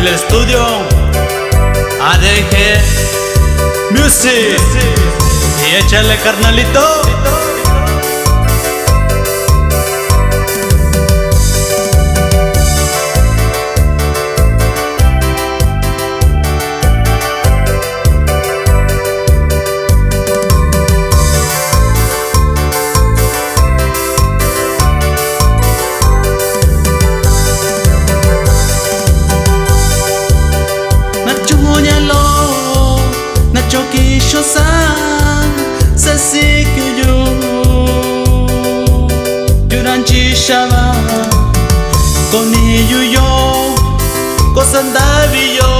el estudio ADG Music. Y échale, carnalito. Choki shosan se sikiyu Yuranchi shaba Koni yuyo Kosandabi yo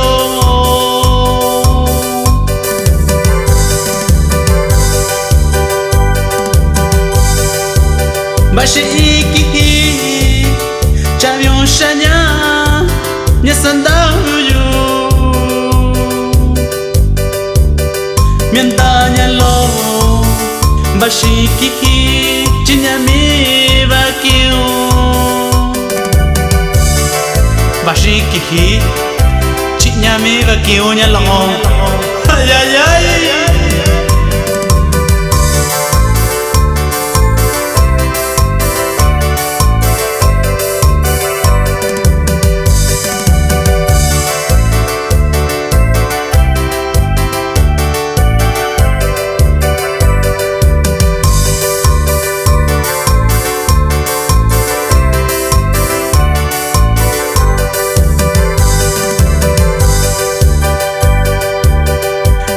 Bashi ikihi Chavyon shanya Nyasandabi yo Mientanya lo Bashikiki Chinyami Bakiu Bashikiki Chinyami Bakiu Nyalong Ay ay ay.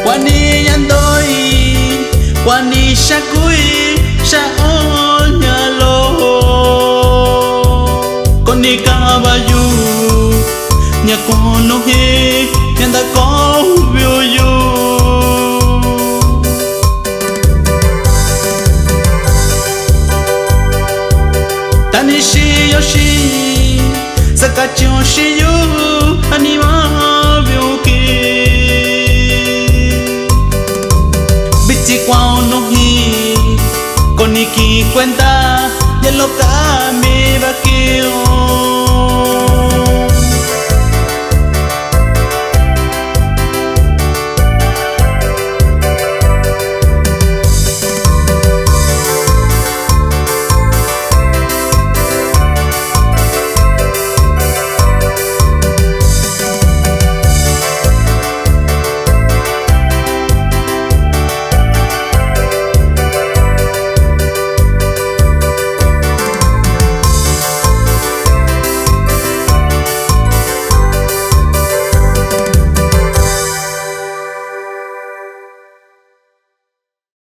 Wani yandoi, wani shakui, shaonya lo. Koni kabayu, nyakono he, nyanda kobyo yu. Tanishi yoshi, sakachyo shiyu, anima byuki. Cuando hi con Iki cuenta ya lo cambia vaqueo.